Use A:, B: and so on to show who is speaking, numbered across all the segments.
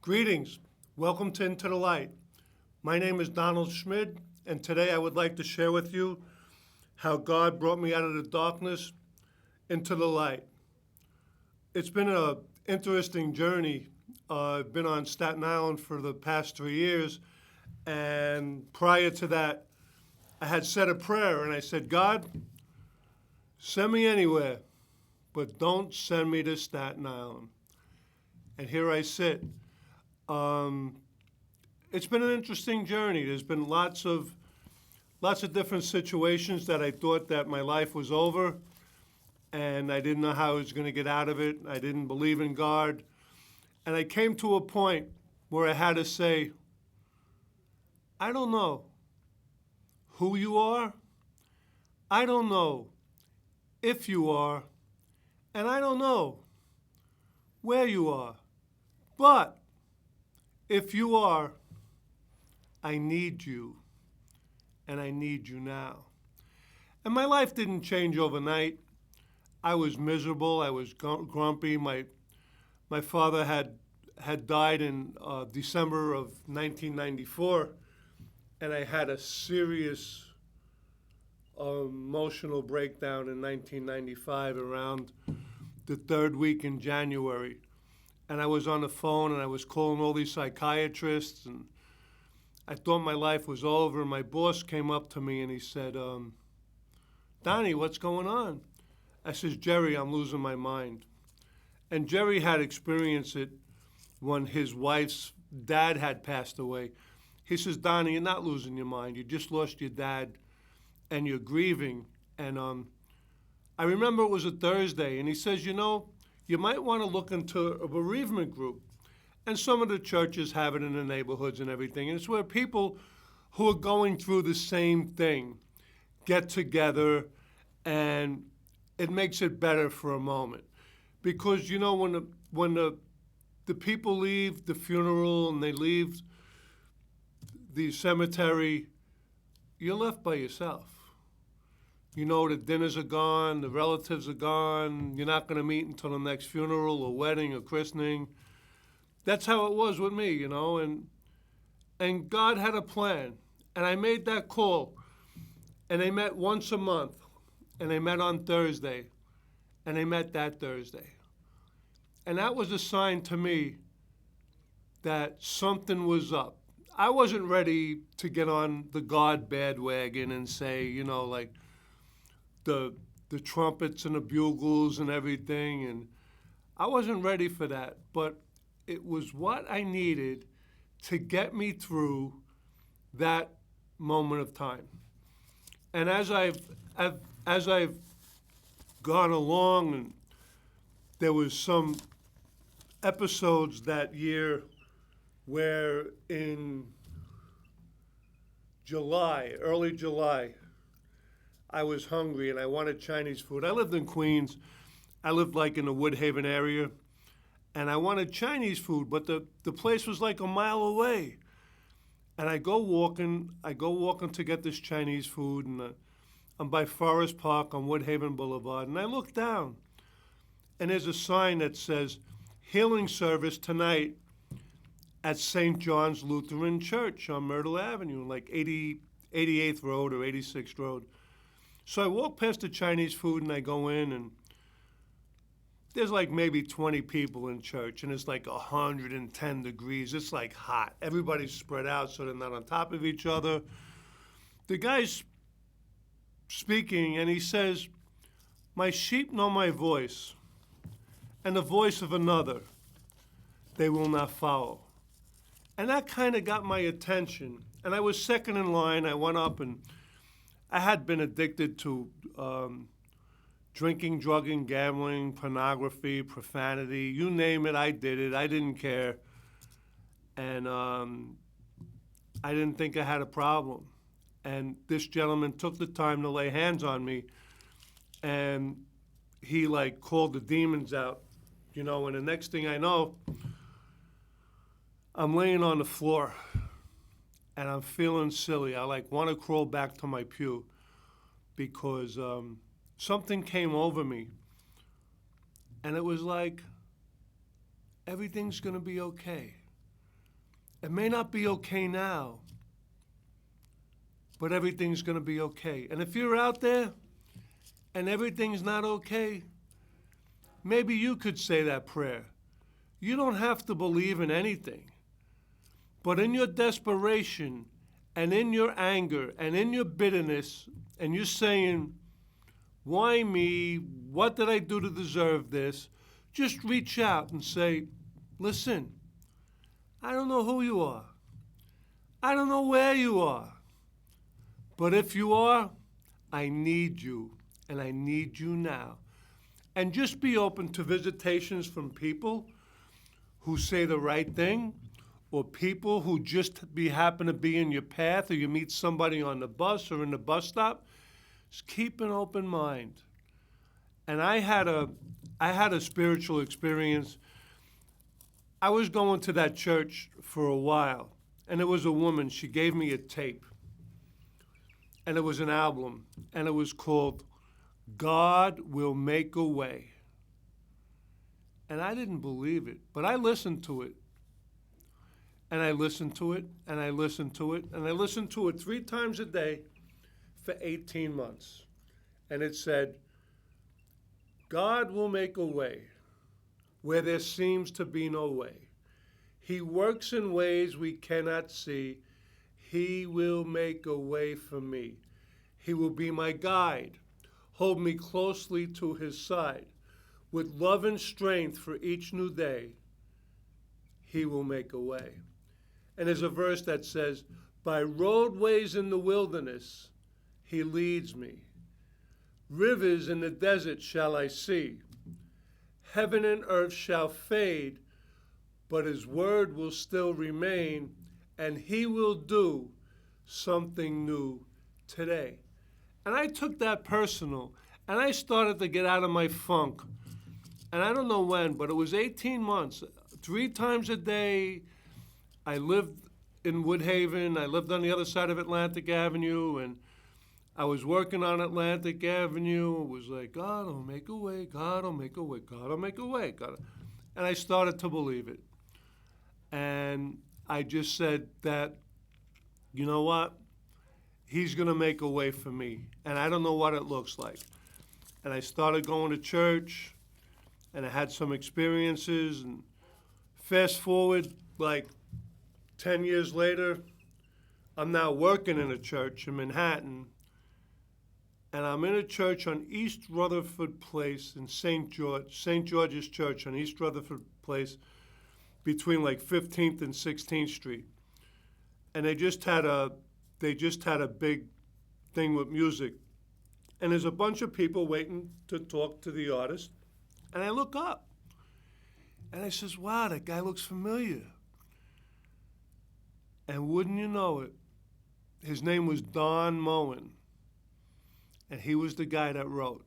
A: Greetings. Welcome to Into the Light. My name is Donald Schmid, and today I would like to share with you how God brought me out of the darkness into the light. It's been an interesting journey. I've been on Staten Island for the past 3 years, and prior to that, I had said a prayer, and I said, God, send me anywhere, but don't send me to Staten Island. And here I sit. It's been an interesting journey. There's been lots of different situations that I thought that my life was over, and I didn't know how I was going to get out of it. I didn't believe in God. And I came to a point where I had to say, I don't know who you are. I don't know if you are. And I don't know where you are. But if you are, I need you. And I need you now. And my life didn't change overnight. I was miserable. I was grumpy. My father had died in December of 1994, and I had a serious emotional breakdown in 1995 around the third week in January. And I was on the phone, and I was calling all these psychiatrists, and I thought my life was over. And my boss came up to me, and he said, Donnie, what's going on? I says, Jerry, I'm losing my mind. And Jerry had experienced it when his wife's dad had passed away. He says, Donnie, you're not losing your mind. You just lost your dad, and you're grieving. And I remember it was a Thursday, and he says, you might want to look into a bereavement group. And some of the churches have it in the neighborhoods and everything. And it's where people who are going through the same thing get together, and it makes it better for a moment. Because, when the people leave the funeral and they leave the cemetery, you're left by yourself. The dinners are gone, the relatives are gone, you're not going to meet until the next funeral or wedding or christening. That's how it was with me, and God had a plan. And I made that call, and they met once a month, and they met on Thursday, and they met that Thursday. And that was a sign to me that something was up. I wasn't ready to get on the God bandwagon and say, like the trumpets and the bugles and everything, and I wasn't ready for that. But it was what I needed to get me through that moment of time. And as I've gone along, and there was some episodes that year where in July, early July, I was hungry and I wanted Chinese food. I lived in Queens. I lived like in the Woodhaven area. And I wanted Chinese food, but the place was like a mile away. And I go walking to get this Chinese food, and I'm by Forest Park on Woodhaven Boulevard, and I look down, and there's a sign that says, healing service tonight at St. John's Lutheran Church on Myrtle Avenue, like 88th Road or 86th Road. So I walk past the Chinese food, and I go in, and there's like maybe 20 people in church, and it's like 110 degrees. It's like hot. Everybody's spread out so they're not on top of each other. The guy's speaking, and he says, my sheep know my voice, and the voice of another they will not follow. And that kind of got my attention. And I was second in line. I went up, and I had been addicted to drinking, drugging, gambling, pornography, profanity, you name it, I did it. I didn't care. And I didn't think I had a problem. And this gentleman took the time to lay hands on me, and he called the demons out, and the next thing I know, I'm laying on the floor, and I'm feeling silly. I want to crawl back to my pew because something came over me, and it was like, everything's going to be okay. It may not be okay now, but everything's going to be okay. And if you're out there and everything's not okay, maybe you could say that prayer. You don't have to believe in anything. But in your desperation and in your anger and in your bitterness, and you're saying, why me? What did I do to deserve this? Just reach out and say, listen, I don't know who you are. I don't know where you are. But if you are, I need you, and I need you now. And just be open to visitations from people who say the right thing, or people who just happen to be in your path, or you meet somebody on the bus or in the bus stop. Just keep an open mind. And I had a spiritual experience. I was going to that church for a while, and it was a woman. She gave me a tape, and it was an album, and it was called God Will Make a Way. And I didn't believe it, but I listened to it. And I listened to it, and I listened to it, and I listened to it 3 times a day for 18 months. And it said, God will make a way where there seems to be no way. He works in ways we cannot see. He will make a way for me. He will be my guide, hold me closely to his side. With love and strength for each new day, he will make a way. And there's a verse that says, by roadways in the wilderness, he leads me. Rivers in the desert shall I see. Heaven and earth shall fade, but his word will still remain, and he will do something new today. And I took that personal, and I started to get out of my funk. And I don't know when, but it was 18 months, 3 times a day. I lived in Woodhaven. I lived on the other side of Atlantic Avenue, and I was working on Atlantic Avenue. It was like, God will make a way, God will make a way, God will make a way. And I started to believe it. And I just said that, you know what? He's going to make a way for me. And I don't know what it looks like. And I started going to church, and I had some experiences. And fast forward, like 10 years later, I'm now working in a church in Manhattan. And I'm in a church on East Rutherford Place in St. George's Church on East Rutherford Place, between like 15th and 16th Street. And they just had a big thing with music. And there's a bunch of people waiting to talk to the artist. And I look up. And I says, wow, that guy looks familiar. And wouldn't you know it, his name was Don Moen. And he was the guy that wrote,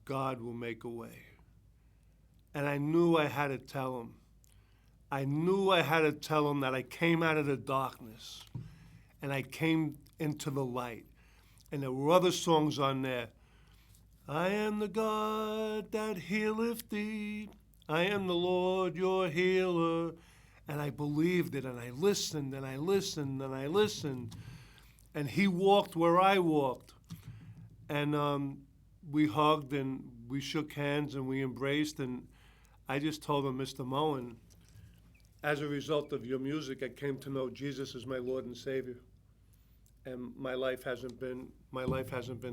A: God will make a way. And I knew I had to tell him. I knew I had to tell him that I came out of the darkness and I came into the light. And there were other songs on there. I am the God that healeth thee. I am the Lord your healer. And I believed it, and I listened, and I listened, and I listened. And he walked where I walked. And we hugged, and we shook hands, and we embraced. And I just told him, Mr. Moen, as a result of your music, I came to know Jesus as my Lord and Savior. And my life hasn't been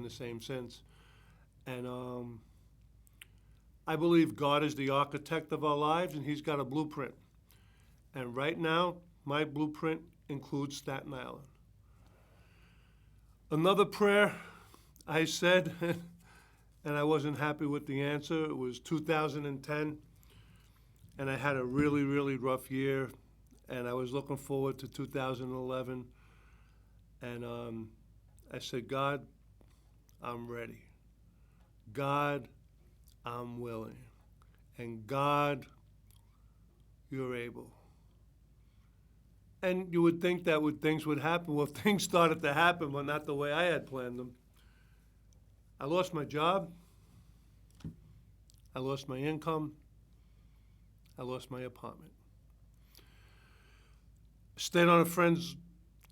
A: the same since. And I believe God is the architect of our lives, and he's got a blueprint. And right now, my blueprint includes Staten Island. Another prayer I said, and I wasn't happy with the answer, it was 2010. And I had a really, really rough year. And I was looking forward to 2011. And I said, God, I'm ready. God, I'm willing. And God, you're able. And you would think that things would happen. Well, things started to happen, but not the way I had planned them. I lost my job. I lost my income. I lost my apartment. Stayed on a friend's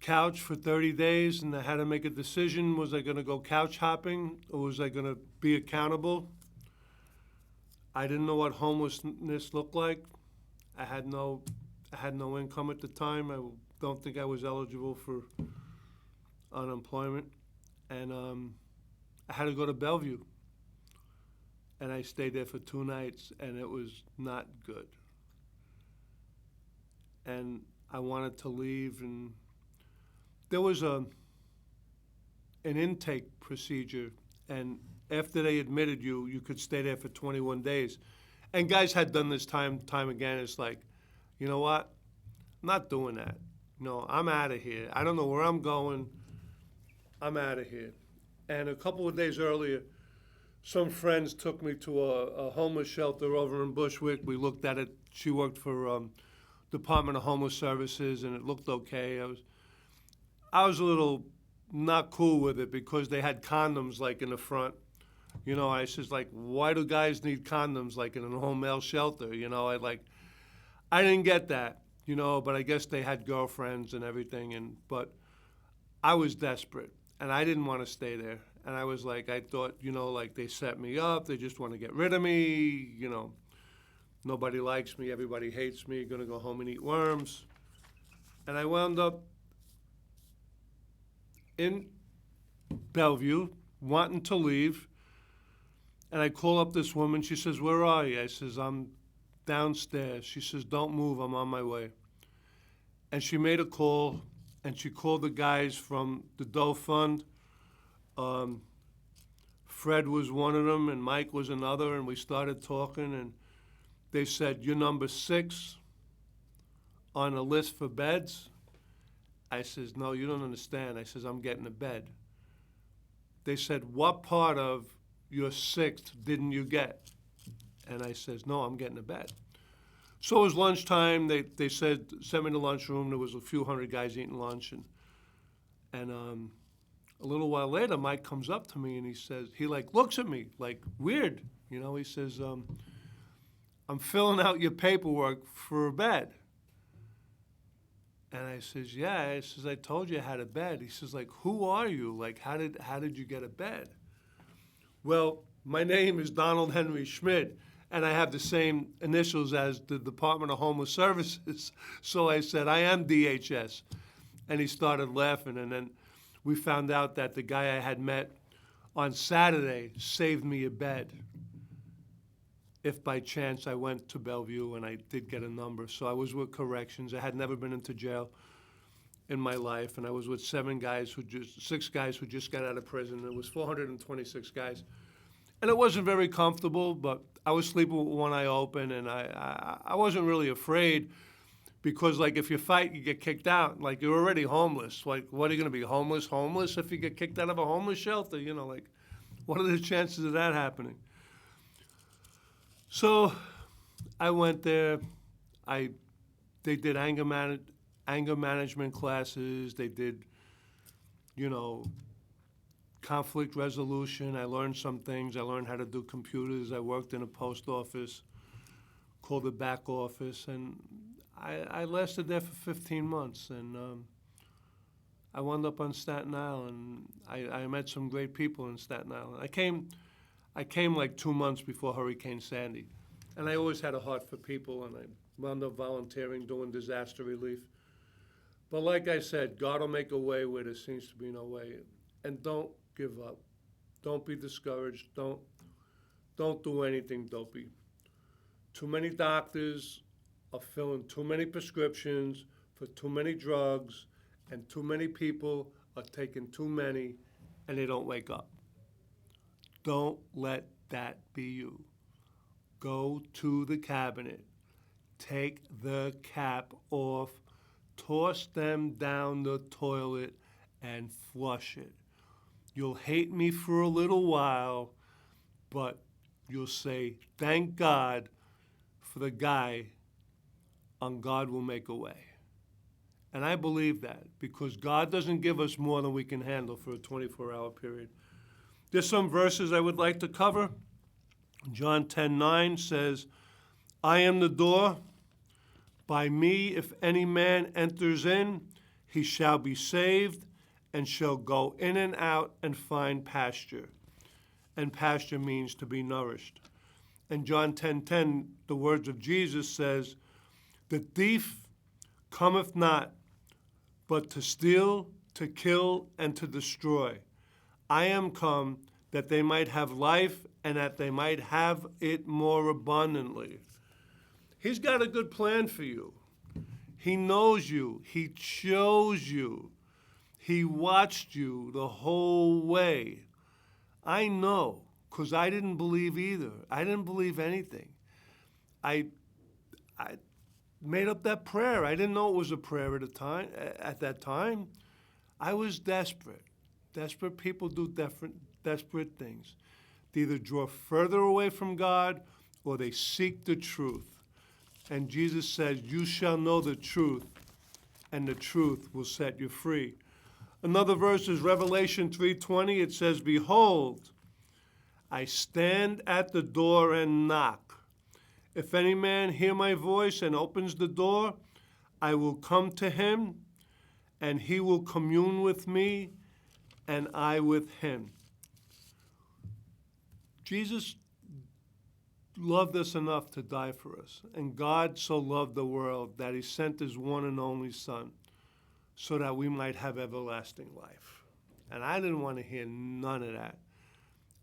A: couch for 30 days, and I had to make a decision. Was I going to go couch hopping, or was I going to be accountable? I didn't know what homelessness looked like. I had no income at the time. I don't think I was eligible for unemployment. And I had to go to Bellevue. And I stayed there for 2 nights, and it was not good. And I wanted to leave, and there was an intake procedure, and after they admitted you, you could stay there for 21 days. And guys had done this time again. It's like, you know what? I'm not doing that. No, I'm out of here. I don't know where I'm going. I'm out of here. And a couple of days earlier, some friends took me to a homeless shelter over in Bushwick. We looked at it. She worked for Department of Homeless Services, and it looked okay. I was a little not cool with it because they had condoms like in the front. You know, I says like, why do guys need condoms like in an all-male shelter? You know, I didn't get that. You know, but I guess they had girlfriends and everything. But I was desperate, and I didn't want to stay there. And I was like, I thought, you know, like they set me up. They just want to get rid of me. You know, nobody likes me. Everybody hates me. Going to go home and eat worms. And I wound up in Bellevue, wanting to leave. And I call up this woman. She says, where are you? I says, I'm downstairs. She says, don't move. I'm on my way. And she made a call, and she called the guys from the Doe Fund. Fred was one of them, and Mike was another, and we started talking, and they said, you're number 6 on a list for beds. I says, no, you don't understand. I says, I'm getting a bed. They said, what part of your 6th didn't you get? And I says, no, I'm getting a bed. So it was lunchtime. They said, sent me to the lunchroom. There was a few hundred guys eating lunch. And a little while later, Mike comes up to me and he says, he like looks at me like weird. You know, he says, I'm filling out your paperwork for a bed. And I says, yeah. I says, I told you I had a bed. He says, like, who are you? Like, how did you get a bed? Well, my name is Donald Henry Schmid, and I have the same initials as the Department of Homeless Services. So I said, I am DHS. And he started laughing, and then we found out that the guy I had met on Saturday saved me a bed if by chance I went to Bellevue and I did get a number. So I was with corrections. I had never been into jail in my life, and I was with 6 guys who just got out of prison. It was 426 guys. And it wasn't very comfortable, but I was sleeping with one eye open, and I wasn't really afraid because, like, if you fight, you get kicked out. Like, you're already homeless. Like, what, are you going to be homeless if you get kicked out of a homeless shelter? You know, like, what are the chances of that happening? So I went there. They did anger management classes. They did, you know, conflict resolution. I learned some things. I learned how to do computers. I worked in a post office called the back office, and I lasted there for 15 months. And I wound up on Staten Island. I met some great people in Staten Island. I came like 2 months before Hurricane Sandy, and I always had a heart for people, and I wound up volunteering, doing disaster relief. But like I said, God will make a way where there seems to be no way. And don't give up. Don't be discouraged. Don't do anything dopey. Too many doctors are filling too many prescriptions for too many drugs, and too many people are taking too many, and they don't wake up. Don't let that be you. Go to the cabinet. Take the cap off. Toss them down the toilet and flush it. You'll hate me for a little while, but you'll say, thank God for the guy on God Will Make a Way. And I believe that because God doesn't give us more than we can handle for a 24-hour period. There's some verses I would like to cover. John 10:9 says, I am the door. By me, if any man enters in, he shall be saved, and shall go in and out and find pasture. And pasture means to be nourished. And John 10:10, the words of Jesus says, the thief cometh not, but to steal, to kill, and to destroy. I am come that they might have life, and that they might have it more abundantly. He's got a good plan for you. He knows you. He chose you. He watched you the whole way. I know, because I didn't believe either. I didn't believe anything. I made up that prayer. I didn't know it was a prayer at that time. I was desperate. Desperate people do desperate things. They either draw further away from God or they seek the truth. And Jesus says, you shall know the truth, and the truth will set you free. Another verse is Revelation 3:20. It says, behold, I stand at the door and knock. If any man hear my voice and opens the door, I will come to him, and he will commune with me, and I with him. Jesus loved us enough to die for us. And God so loved the world that he sent his one and only Son so that we might have everlasting life. And I didn't want to hear none of that.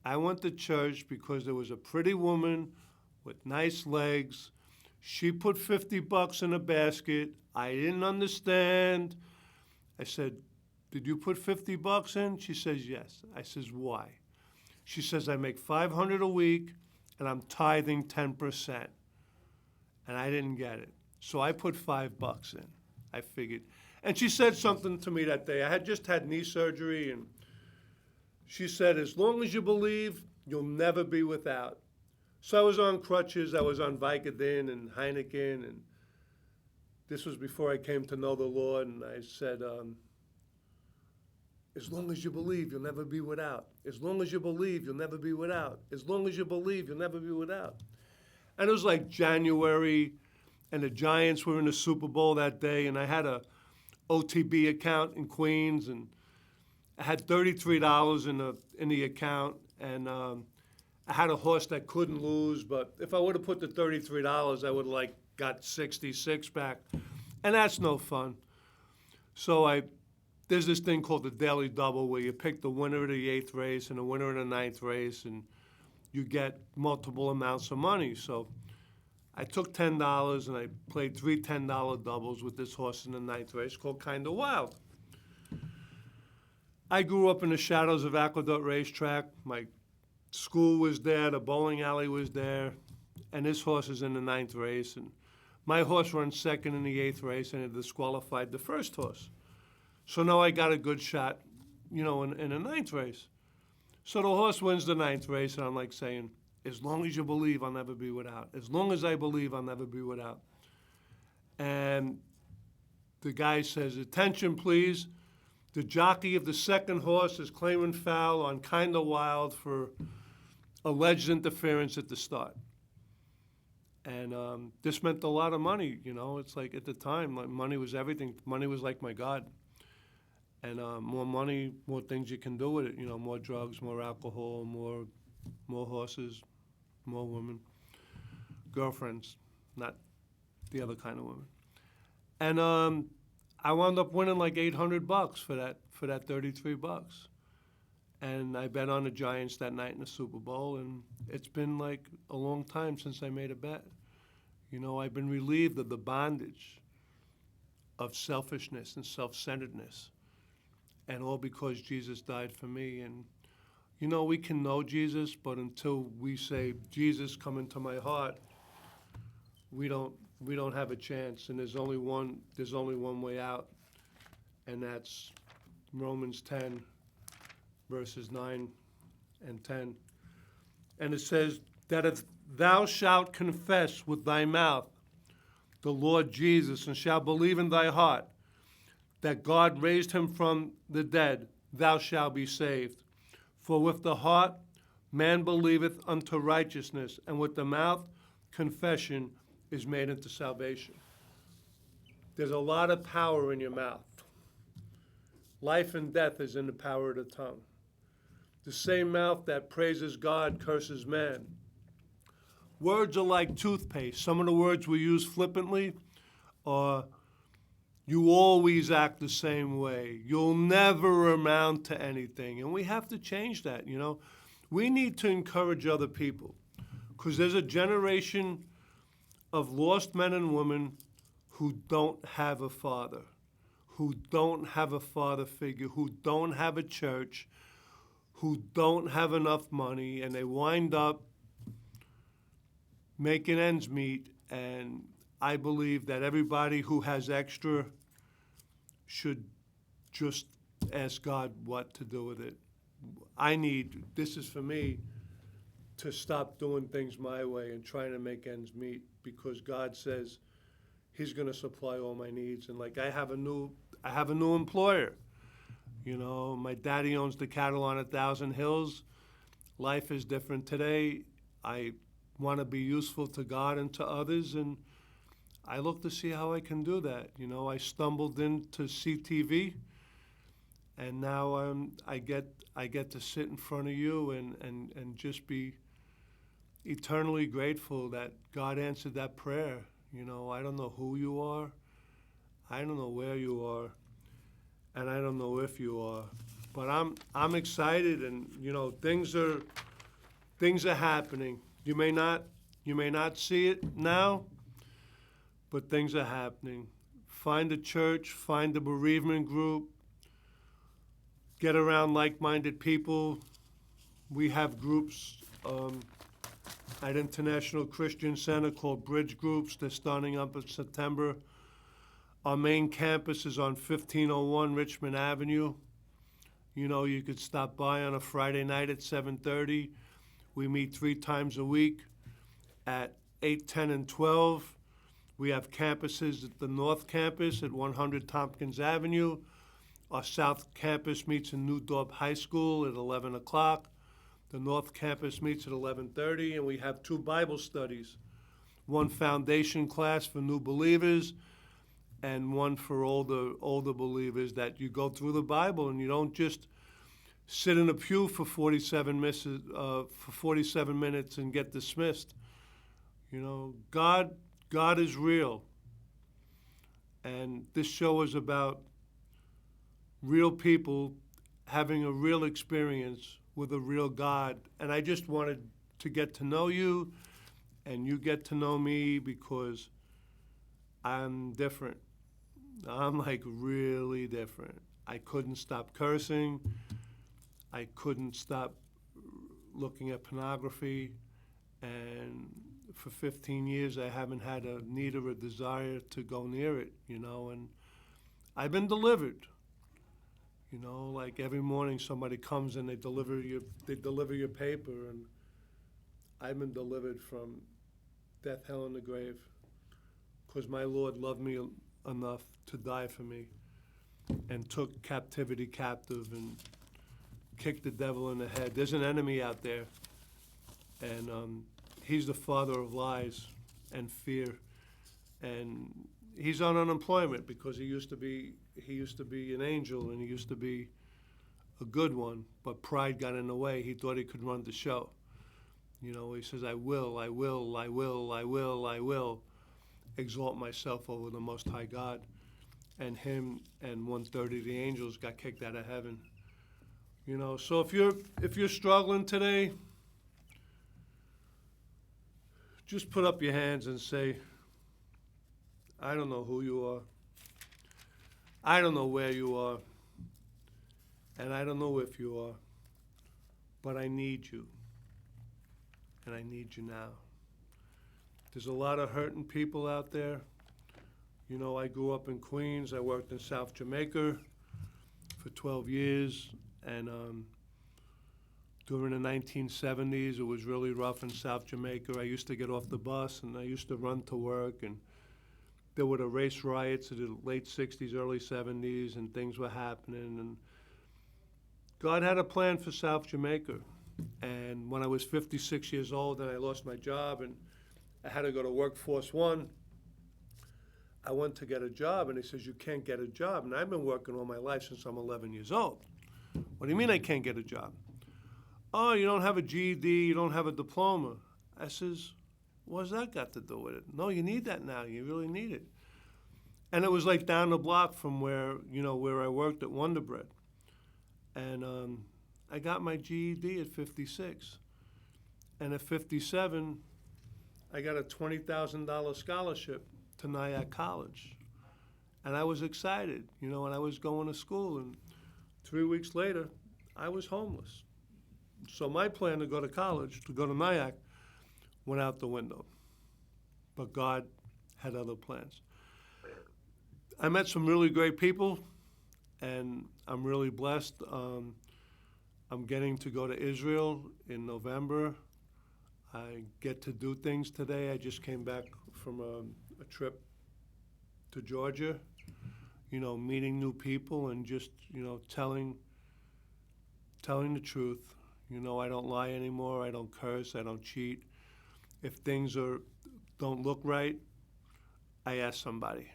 A: I went to church because there was a pretty woman with nice legs. She put $50 in a basket. I didn't understand. I said, did you put $50 in? She says, yes. I says, why? She says, I make $500 a week, and I'm tithing 10%. And I didn't get it. So I put $5 in. I figured. And she said something to me that day. I had just had knee surgery, and she said, as long as you believe, you'll never be without. So I was on crutches. I was on Vicodin and Heineken, and this was before I came to know the Lord. And I said, as long as you believe, you'll never be without. As long as you believe, you'll never be without. As long as you believe, you'll never be without. And it was like January, and the Giants were in the Super Bowl that day, and I had a OTB account in Queens, and I had $33 in the account, and I had a horse that couldn't lose, but if I would have put the $33, I would have got 66 back, and that's no fun. So there's this thing called the Daily Double where you pick the winner of the 8th race and the winner of the 9th race, and you get multiple amounts of money. So I took $10 and I played 3 $10 doubles with this horse in the 9th race called Kinda Wild. I grew up in the shadows of Aqueduct Racetrack. My school was there, the bowling alley was there, and this horse is in the 9th race. And my horse runs second in the 8th race, and it disqualified the first horse. So now I got a good shot, in the 9th race. So the horse wins the 9th race, and I'm like saying, as long as you believe, I'll never be without. As long as I believe, I'll never be without. And the guy says, attention, please. The jockey of the second horse is claiming foul on Kinda Wild for alleged interference at the start. And this meant a lot of money, It's like at the time, money was everything. Money was like my God. And more money, more things you can do with it. More drugs, more alcohol, more horses, more women, girlfriends, not the other kind of women. And I wound up winning like $800 for that $33. And I bet on the Giants that night in the Super Bowl, and it's been like a long time since I made a bet. I've been relieved of the bondage of selfishness and self-centeredness. And all because Jesus died for me. And, we can know Jesus, but until we say, Jesus, come into my heart, we don't have a chance. And there's only one way out, and that's Romans 10, verses 9 and 10. And it says that if thou shalt confess with thy mouth the Lord Jesus, and shalt believe in thy heart that God raised him from the dead, thou shalt be saved. For with the heart man believeth unto righteousness, and with the mouth confession is made unto salvation. There's a lot of power in your mouth. Life and death is in the power of the tongue. The same mouth that praises God curses man. Words are like toothpaste. Some of the words we use flippantly are, you always act the same way. You'll never amount to anything. And we have to change that, you know. We need to encourage other people because there's a generation of lost men and women who don't have a father, who don't have a father figure, who don't have a church, who don't have enough money, and they wind up making ends meet. And I believe that everybody who has extra should just ask God what to do with it. This is for me, to stop doing things my way and trying to make ends meet, because God says He's going to supply all my needs. And like I have a new employer. You know, my daddy owns the cattle on 1,000 Hills. Life is different today. I want to be useful to God and to others, and I look to see how I can do that. You know, I stumbled into CTV, and now I get to sit in front of you and just be eternally grateful that God answered that prayer. You know, I don't know who you are, I don't know where you are, and I don't know if you are, but I'm excited, and you know, things are happening. You may not see it now, but things are happening. Find a church, find a bereavement group, get around like-minded people. We have groups at International Christian Center called Bridge Groups. They're starting up in September. Our main campus is on 1501 Richmond Avenue. You know, you could stop by on a Friday night at 7:30. We meet 3 times a week at 8, 10, and 12. We have campuses at the North Campus at 100 Tompkins Avenue. Our South Campus meets in New Dorp High School at 11 o'clock. The North Campus meets at 11:30, and we have 2 Bible studies. One foundation class for new believers and one for older believers, that you go through the Bible and you don't just sit in a pew for 47 minutes and get dismissed. You know, God is real. And this show is about real people having a real experience with a real God. And I just wanted to get to know you, and you get to know me, because I'm different. I'm like really different. I couldn't stop cursing. I couldn't stop looking at pornography. And for 15 years, I haven't had a need or a desire to go near it, you know, and I've been delivered. You know, like every morning somebody comes and they deliver your paper, and I've been delivered from death, hell, and the grave, because my Lord loved me enough to die for me and took captivity captive and kicked the devil in the head. There's an enemy out there, and he's the father of lies and fear, and he's on unemployment because he used to be an angel, and he used to be a good one, but pride got in the way. He thought he could run the show. You know, he says, I will exalt myself over the Most High God. And him and 1/3 of the angels got kicked out of heaven. You know, so if you're struggling today, just put up your hands and say, I don't know who you are. I don't know where you are. And I don't know if you are. But I need you. And I need you now. There's a lot of hurting people out there. You know, I grew up in Queens. I worked in South Jamaica for 12 years. And during the 1970s, it was really rough in South Jamaica. I used to get off the bus and I used to run to work. And there were the race riots in the late 60s, early 70s, and things were happening. And God had a plan for South Jamaica. And when I was 56 years old and I lost my job and I had to go to Workforce One, I went to get a job, and he says, you can't get a job. And I've been working all my life since I'm 11 years old. What do you mean I can't get a job? Oh, you don't have a GED, you don't have a diploma. I says, what's that got to do with it? No, you need that now. You really need it. And it was like down the block from where I worked at Wonder Bread. And I got my GED at 56. And at 57, I got a $20,000 scholarship to Nyack College. And I was excited, and I was going to school. And 3 weeks later, I was homeless. So my plan to go to college, to go to Nyack, went out the window. But God had other plans. I met some really great people, and I'm really blessed. I'm getting to go to Israel in November. I get to do things today. I just came back from a trip to Georgia, meeting new people and just, telling the truth. I don't lie anymore. I don't curse. I don't cheat. If things don't look right, I ask somebody.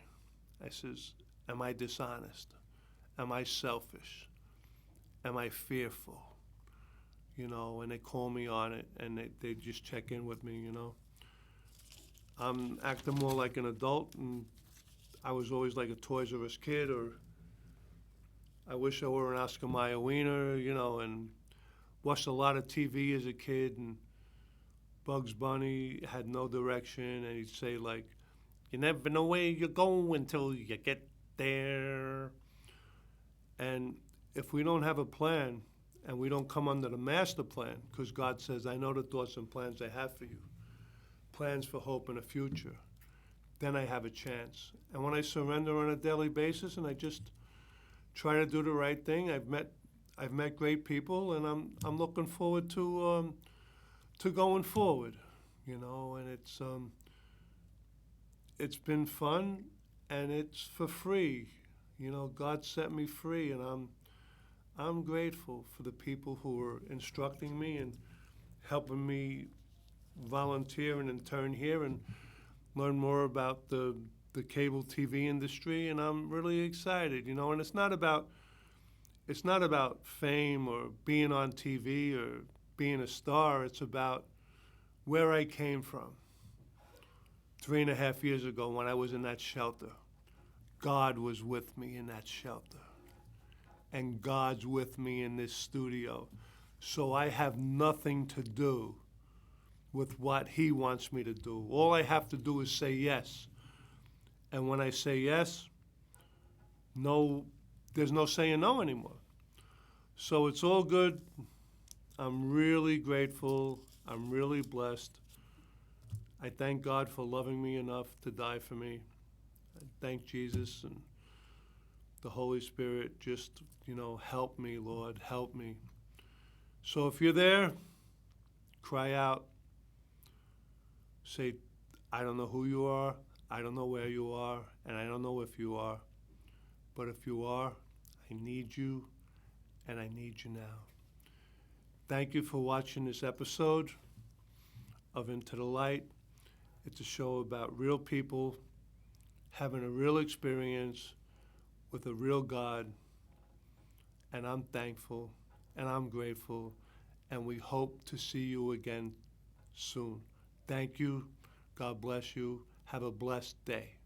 A: I says, am I dishonest? Am I selfish? Am I fearful? And they call me on it, and they just check in with me, I'm acting more like an adult, and I was always like a Toys R Us kid, or I wish I were an Oscar Mayer wiener, and watched a lot of TV as a kid, and Bugs Bunny had no direction, and he'd say, like, you never know where you're going until you get there. And if we don't have a plan, and we don't come under the master plan, because God says, I know the thoughts and plans I have for you, plans for hope and a future, then I have a chance. And when I surrender on a daily basis and I just try to do the right thing, I've met great people, and I'm looking forward to going forward, and it's been fun, and it's for free. God set me free, and I'm grateful for the people who are instructing me and helping me volunteer and intern here and learn more about the cable TV industry, and I'm really excited, and it's not about fame or being on TV or being a star. It's about where I came from 3.5 years ago when I was in that shelter. God was with me in that shelter. And God's with me in this studio. So I have nothing to do with what He wants me to do. All I have to do is say yes. And when I say yes, there's no saying no anymore. So it's all good. I'm really grateful. I'm really blessed. I thank God for loving me enough to die for me. I thank Jesus and the Holy Spirit. Just, help me, Lord, help me. So if you're there, cry out. Say, I don't know who you are, I don't know where you are, and I don't know if you are. But if you are, I need you, and I need you now. Thank you for watching this episode of Into the Light. It's a show about real people having a real experience with a real God. And I'm thankful, and I'm grateful, and we hope to see you again soon. Thank you. God bless you. Have a blessed day.